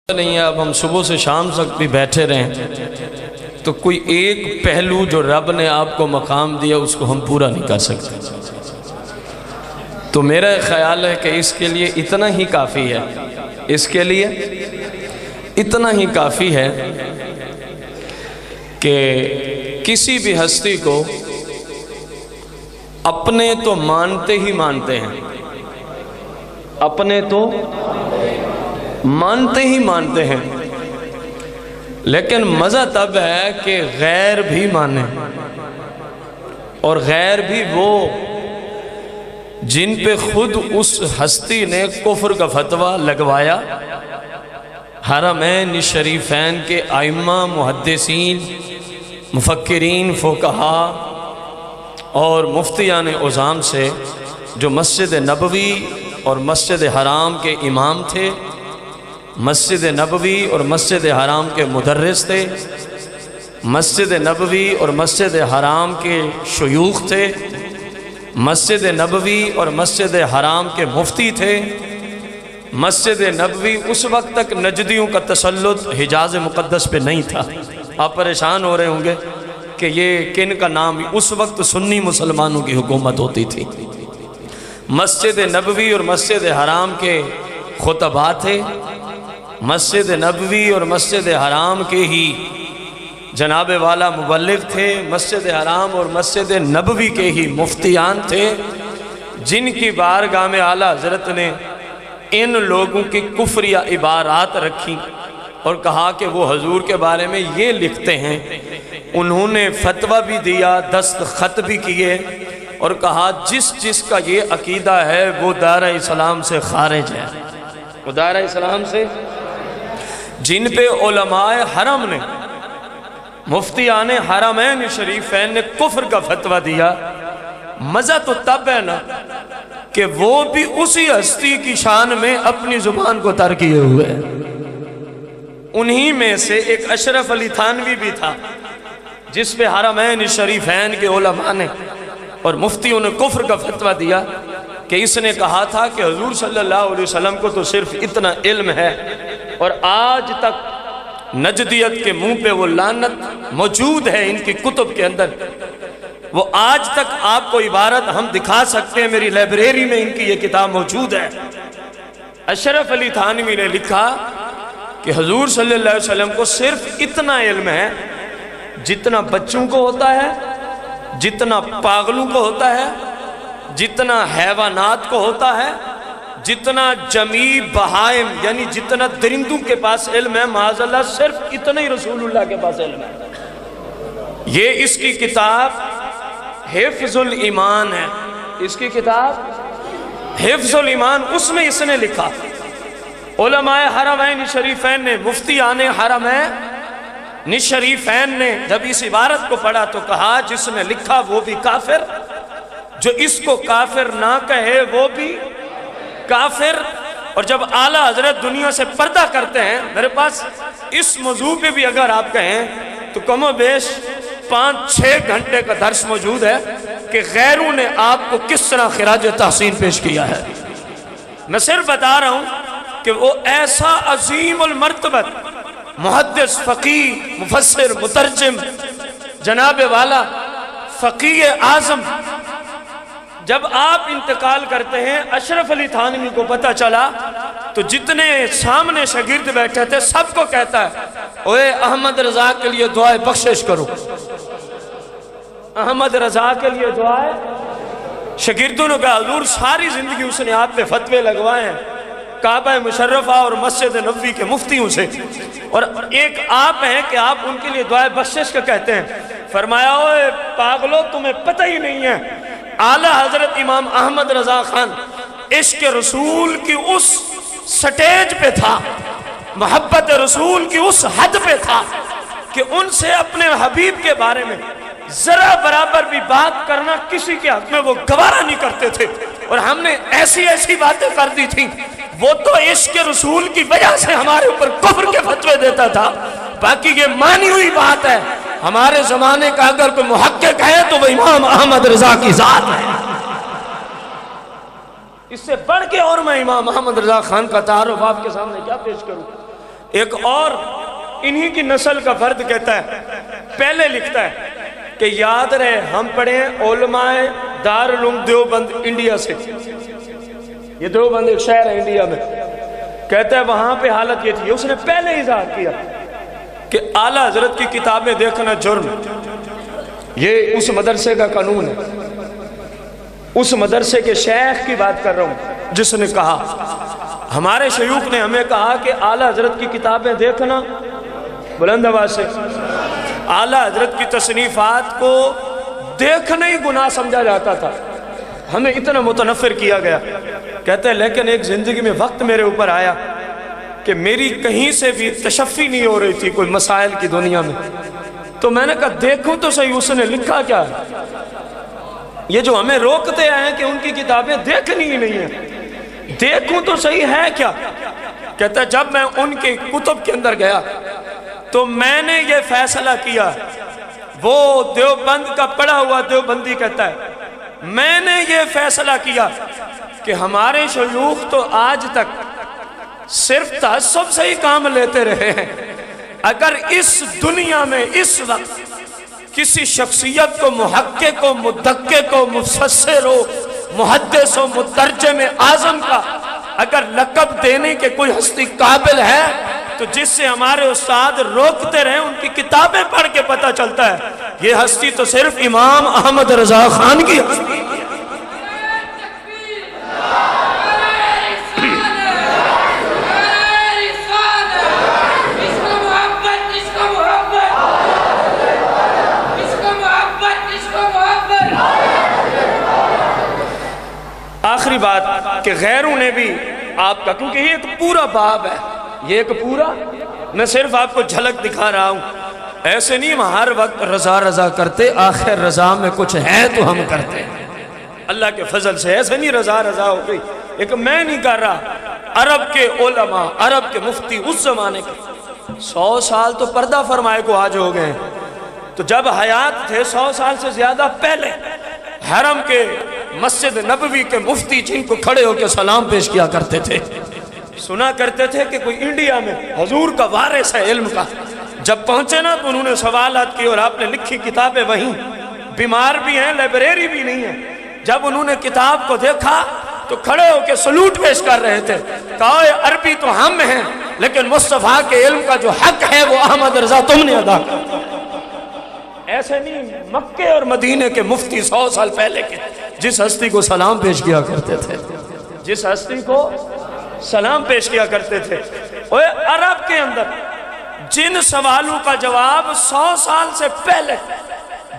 نہیں ہے اب ہم صبح سے شام تک بھی بیٹھے رہیں تو کوئی ایک پہلو جو رب نے آپ کو مقام دیا اس کو ہم پورا نہیں کر سکتے. تو میرا خیال ہے کہ اس کے لیے اتنا ہی کافی ہے، اس کے لیے اتنا ہی کافی ہے کہ کسی بھی ہستی کو اپنے تو مانتے ہی مانتے ہیں، اپنے تو مانتے ہی مانتے ہیں، لیکن مزہ تب ہے کہ غیر بھی مانے، اور غیر بھی وہ جن پہ خود اس ہستی نے کفر کا فتویٰ لگوایا. حرمین شریفین کے ائمہ، محدثین، مفکرین، فقہا اور مفتیان عظام سے جو مسجد نبوی اور مسجد حرام کے امام تھے، مسجد نبوی اور مسجد حرام کے مدرس تھے، مسجد نبوی اور مسجد حرام کے شیوخ تھے، مسجد نبوی اور مسجد حرام کے مفتی تھے. مسجد نبوی اس وقت تک نجدیوں کا تسلط حجاز مقدس پہ نہیں تھا. آپ پریشان ہو رہے ہوں گے کہ یہ کن کا نام؟ اس وقت سنی مسلمانوں کی حکومت ہوتی تھی. مسجد نبوی اور مسجد حرام کے خطبہ تھے، مسجد نبوی اور مسجد حرام کے ہی جناب والا مبلغ تھے، مسجد حرام اور مسجد نبوی کے ہی مفتیان تھے، جن کی بارگاہ میں اعلیٰ حضرت نے ان لوگوں کی کفریہ عبارات رکھی اور کہا کہ وہ حضور کے بارے میں یہ لکھتے ہیں. انہوں نے فتویٰ بھی دیا، دستخط بھی کیے اور کہا جس کا یہ عقیدہ ہے وہ دارِ اسلام سے خارج ہے. وہ دارِ اسلام سے، جن پہ علماء حرم نے، مفتیان حرمین شریفین نے کفر کا فتویٰ دیا. مزہ تو تب ہے نا کہ وہ بھی اسی ہستی کی شان میں اپنی زبان کو تر کیے ہوئے ہیں. انہی میں سے ایک اشرف علی تھانوی بھی تھا جس پہ حرمین شریفین کے علماء نے اور مفتیوں نے کفر کا فتویٰ دیا کہ اس نے کہا تھا کہ حضور صلی اللہ علیہ وسلم کو تو صرف اتنا علم ہے، اور آج تک نجدیت کے منہ پہ وہ لعنت موجود ہے ان کی کتب کے اندر. وہ آج تک آپ کو عبارت ہم دکھا سکتے ہیں، میری لائبریری میں ان کی یہ کتاب موجود ہے. اشرف علی تھانوی نے لکھا کہ حضور صلی اللہ علیہ وسلم کو صرف اتنا علم ہے جتنا بچوں کو ہوتا ہے، جتنا پاگلوں کو ہوتا ہے، جتنا حیوانات کو ہوتا ہے، جتنا جمیع بہائم یعنی جتنا درندوں کے پاس علم ہے، معاذ اللہ صرف اتنا ہی رسول اللہ کے پاس علم ہے. یہ اس کی کتاب حفظ الایمان ہے. اس کی کتاب حفظ الایمان، اس میں اس نے لکھا علماء حرمین شریفین نے، مفتیان حرمین شریفین نے جب اس عبارت کو پڑھا تو کہا جس نے لکھا وہ بھی کافر، جو اس کو کافر نہ کہے وہ بھی کافر. اور جب اعلیٰ حضرت دنیا سے پردہ کرتے ہیں، میرے پاس اس موضوع پہ بھی اگر آپ کہیں تو کم و بیش 5-6 گھنٹے کا درس موجود ہے کہ غیروں نے آپ کو کس طرح خراج تحسین پیش کیا ہے. میں صرف بتا رہا ہوں کہ وہ ایسا عظیم المرتبت محدث، فقیہ، مفسر، مترجم، جناب والا فقیہ اعظم، جب آپ انتقال کرتے ہیں، اشرف علی تھانوی کو پتہ چلا تو جتنے سامنے شاگرد بیٹھے تھے سب کو کہتا ہے اوے احمد رضا کے لیے دعائے بخشش کرو، احمد رضا کے لیے دعائے. شاگردوں نے کہا حضور ساری زندگی اس نے آپ پہ فتوے لگوائے ہیں کعبہ مشرفہ اور مسجد نبوی کے مفتیوں سے، اور ایک آپ ہیں کہ آپ ان کے لیے دعائے بخشش کا کہتے ہیں. فرمایا اوے پاگلو تمہیں پتہ ہی نہیں ہے، اعلیٰ حضرت امام احمد رضا خان عشق رسول کی اس سٹیج پہ تھا، محبت رسول کی اس حد پہ تھا کہ ان سے اپنے حبیب کے بارے میں ذرا برابر بھی بات کرنا کسی کے حق میں وہ گوارا نہیں کرتے تھے. اور ہم نے ایسی باتیں کر دی تھیں، وہ تو عشق رسول کی وجہ سے ہمارے اوپر کفر کے فتوے دیتا تھا. باقی یہ مانی ہوئی بات ہے، ہمارے زمانے کا اگر کوئی محقق ہے تو وہ امام احمد رضا کی ذات ہے. اس سے بڑھ کے اور میں امام محمد رضا خان کا تعارف آپ کے سامنے کیا پیش کروں. ایک اور انہی کی نسل کا فرد کہتا ہے، پہلے لکھتا ہے کہ یاد رہے ہم پڑھے ہیں علماء دارالعلوم دیوبند انڈیا سے، یہ دیوبند ایک شہر ہے انڈیا میں، کہتا ہے وہاں پہ حالت یہ تھی، اس نے پہلے اظہار کیا کہ اعلیٰ حضرت کی کتابیں دیکھنا جرم، یہ اس مدرسے کا قانون ہے، اس مدرسے کے شیخ کی بات کر رہا ہوں جس نے کہا، ہمارے شیوخ نے ہمیں کہا کہ اعلیٰ حضرت کی کتابیں دیکھنا، بلند آواز سے، اعلیٰ حضرت کی تصنیفات کو دیکھنا ہی گناہ سمجھا جاتا تھا، ہمیں اتنا متنفر کیا گیا۔ کہتے ہیں لیکن ایک زندگی میں وقت میرے اوپر آیا کہ میری کہیں سے بھی تشفی نہیں ہو رہی تھی کوئی مسائل کی دنیا میں، تو میں نے کہا دیکھوں تو صحیح اس نے لکھا کیا ہے، یہ جو ہمیں روکتے آئے ہیں کہ ان کی کتابیں دیکھنی ہی نہیں ہیں، دیکھوں تو صحیح ہے کیا۔ کہتا ہے جب میں ان کے کتب کے اندر گیا تو میں نے یہ فیصلہ کیا، وہ دیوبند کا پڑھا ہوا دیوبندی کہتا ہے میں نے یہ فیصلہ کیا کہ ہمارے شیوخ تو آج تک صرف تعصب سے ہی کام لیتے رہے ہیں، اگر اس دنیا میں اس وقت کسی شخصیت کو محقق کو مدقق کو مفسر ہو محدث و مترجم اعظم کا اگر لقب دینے کے کوئی ہستی قابل ہے تو جس سے ہمارے استاد روکتے رہے ان کی کتابیں پڑھ کے پتہ چلتا ہے یہ ہستی تو صرف امام احمد رضا خان کی ہستی ہے۔ آخری بات کہ غیروں نے بھی آپ کا، کیونکہ یہ ایک پورا باب ہے، یہ ایک پورا، میں صرف آپ کو جھلک دکھا رہا ہوں، ایسے نہیں ہم ہر وقت رضا رضا کرتے، آخر رضا میں کچھ ہے تو ہم کرتے ہیں اللہ کے فضل سے، ایسے نہیں رضا رضا ہو گئی، ایک میں نہیں کر رہا، عرب کے علماء عرب کے مفتی اس زمانے کے 100 سال تو پردہ فرمائے کو آج ہو گئے ہیں، تو جب حیات تھے 100 سال سے زیادہ پہلے حرم کے مسجد نبوی کے مفتی جن کو کھڑے ہو کے سلام پیش کیا کرتے تھے، سنا کرتے تھے کہ کوئی انڈیا میں حضور کا وارث ہے علم کا، جب پہنچے نا تو انہوں نے سوالات کی اور آپ نے لکھی کتابیں وہیں، بیمار بھی ہیں لائبریری بھی نہیں ہے، جب انہوں نے کتاب کو دیکھا تو کھڑے ہو کے سلوٹ پیش کر رہے تھے، کہا عربی تو ہم ہیں لیکن مصطفیٰ کے علم کا جو حق ہے وہ احمد رضا تم نے ادا کیا۔ ایسے نہیں، مکے اور مدینے کے مفتی 100 سال پہلے کے جس ہستی کو سلام پیش کیا کرتے تھے، جس ہستی کو سلام پیش کیا کرتے تھے، اوہ عرب کے اندر جن سوالوں کا جواب 100 سال سے پہلے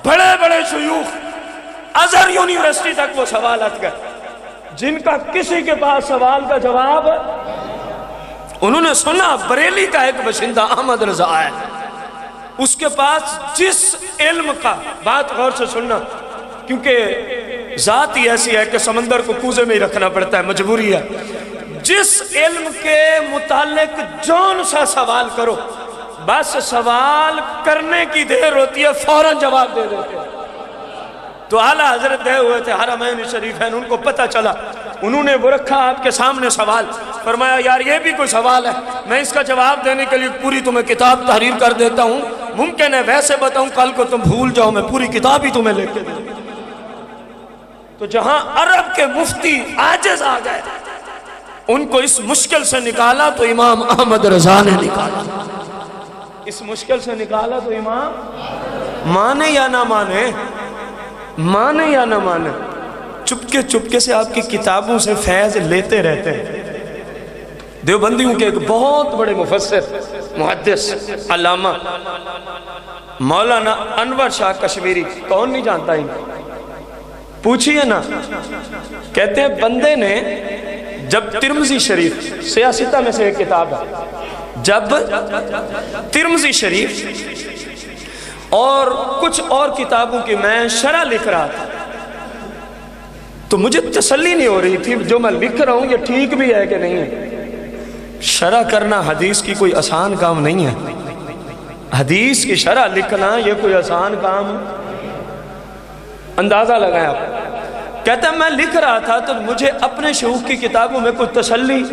بڑے بڑے شیوخ ازہر یونیورسٹی تک وہ سوالات گئے، جن کا کسی کے پاس سوال کا جواب انہوں نے سنا، بریلی کا ایک باشندہ احمد رضا ہے، اس کے پاس جس علم کا، بات غور سے سننا کیونکہ ذات ہی ایسی ہے کہ سمندر کو کوزے میں ہی رکھنا پڑتا ہے، مجبوری ہے، جس علم کے متعلق جون سا سوال کرو بس سوال کرنے کی دیر ہوتی ہے فوراً جواب دے دیتے ہیں، تو اعلیٰ حضرت گئے ہوئے تھے حرمین شریفین، ان کو پتہ چلا، انہوں نے وہ رکھا آپ کے سامنے سوال، فرمایا یار یہ بھی کوئی سوال ہے، میں اس کا جواب دینے کے لیے پوری تمہیں کتاب تحریر کر دیتا ہوں، ممکن ہے ویسے بتاؤں کل کو تم بھول جاؤ، میں پوری کتاب ہی تمہیں لکھ کے دے دوں۔ تو جہاں عرب کے مفتی عاجز آ گئے ان کو اس مشکل سے نکالا تو امام احمد رضا نے نکالا، اس مشکل سے نکالا تو امام مانے یا نہ مانے، مانے یا نہ مانے، چپکے چپکے سے آپ کی کتابوں سے فیض لیتے رہتے ہیں۔ دیوبندیوں کے ایک بہت بڑے مفسر محدث علامہ مولانا انور شاہ کشمیری، کون نہیں جانتا ان کو، پوچھئے نا، کہتے ہیں بندے نے جب ترمذی شریف سیاستہ میں سے ایک کتاب ہے، جب ترمذی شریف اور کچھ اور کتابوں کی میں شرح لکھ رہا تھا تو مجھے تسلی نہیں ہو رہی تھی جو میں لکھ رہا ہوں یہ ٹھیک بھی ہے کہ نہیں ہے۔ شرح کرنا حدیث کی کوئی آسان کام نہیں ہے، حدیث کی شرح لکھنا یہ کوئی آسان کام، اندازہ لگائیں آپ۔ کہتا ہے میں لکھ رہا تھا تو مجھے اپنے شیوخ کی کتابوں میں کوئی تسلی،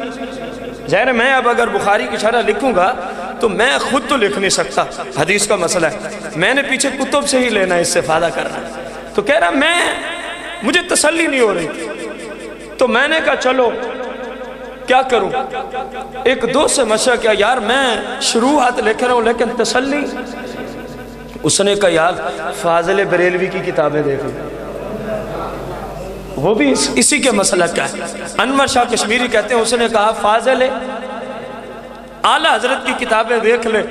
ظاہر میں اب اگر بخاری کی شرح لکھوں گا تو میں خود تو لکھ نہیں سکتا، حدیث کا مسئلہ ہے، میں نے پیچھے کتب سے ہی لینا استفادہ کرنا۔ تو کہہ رہا مجھے تسلی نہیں ہو رہی، تو میں نے کہا چلو کیا کروں؟ ایک دوست سے مشورہ کیا، یار میں شروحات لکھ رہا ہوں لیکن تسلی۔ اس نے کہا یار فاضل بریلوی کی کتابیں دیکھیں، وہ بھی اسی کے مسئلہ کیا ہے۔ انور شاہ کشمیری کہتے ہیں، اس نے کہا فاضل اعلیٰ حضرت کی کتابیں دیکھ لے،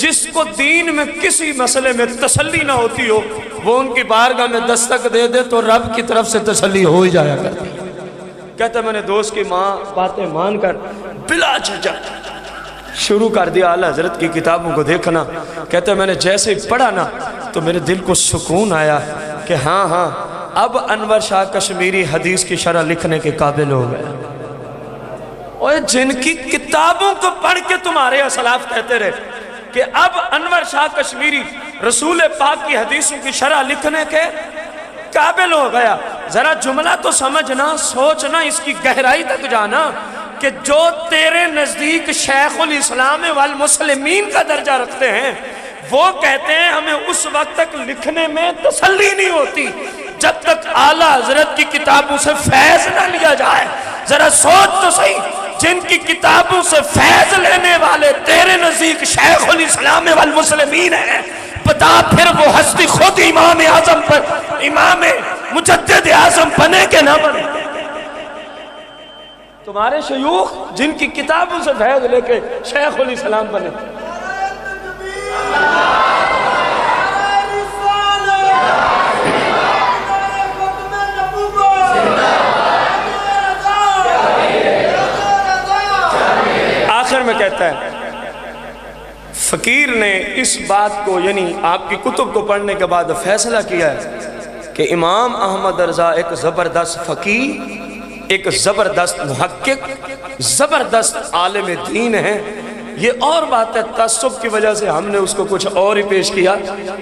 جس کو دین میں کسی مسئلے میں تسلی نہ ہوتی ہو وہ ان کی بارگاہ میں دستک دے دے تو رب کی طرف سے تسلی ہو ہی جایا کرتی ہے۔ کہتا ہے میں نے دوست کی باتیں مان کر بلا جھجک شروع کر دیا اعلیٰ حضرت کی کتابوں کو دیکھنا۔ کہتا ہے میں نے جیسے ہی پڑھا نا تو میرے دل کو سکون آیا کہ ہاں اب انور شاہ کشمیری حدیث کی شرح لکھنے کے قابل ہو گیا۔ اور جن کی کتابوں کو پڑھ کے تمہارے اسلاف کہتے رہے کہ اب انور شاہ کشمیری رسول پاک کی حدیثوں کی شرح لکھنے کے قابل ہو گیا، ذرا جملہ تو سمجھنا، سوچنا، اس کی گہرائی تک جانا کہ جو تیرے نزدیک شیخ الاسلام والمسلمین کا درجہ رکھتے ہیں وہ کہتے ہیں ہمیں اس وقت تک لکھنے میں تسلی نہیں ہوتی جب تک اعلیٰ حضرت کی کتابوں سے فیض نہ لیا جائے۔ ذرا سوچ تو صحیح، جن کی کتابوں سے فیض لینے والے تیرے نزدیک شیخ الاسلام والمسلمین ہیں، بتا پھر وہ ہستی خود امام اعظم پر امام مجدد اعظم بنے کہ نہ بنے؟ تمہارے شیوخ جن کی کتابوں سے فیض لے کے شیخ الاسلام بنے۔ آخر میں کہتا ہے فقیر نے اس بات کو یعنی آپ کی کتب کو پڑھنے کے بعد فیصلہ کیا ہے کہ امام احمد رضا ایک زبردست فقیر، ایک زبردست محقق، زبردست عالم دین ہے۔ یہ اور بات ہے، تعصب کی وجہ سے ہم نے اس کو کچھ اور ہی پیش کیا۔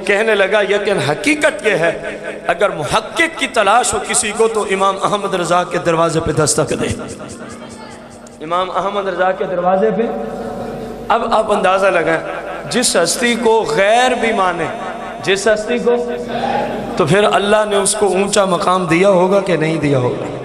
کہنے لگا لیکن حقیقت یہ ہے اگر محقق کی تلاش ہو کسی کو تو امام احمد رضا کے دروازے پہ دستک دے۔ امام احمد رضا کے دروازے پہ اب آپ اندازہ لگائیں، جس ہستی کو غیر بھی مانے، جس ہستی کو، تو پھر اللہ نے اس کو اونچا مقام دیا ہوگا کہ نہیں دیا ہوگا؟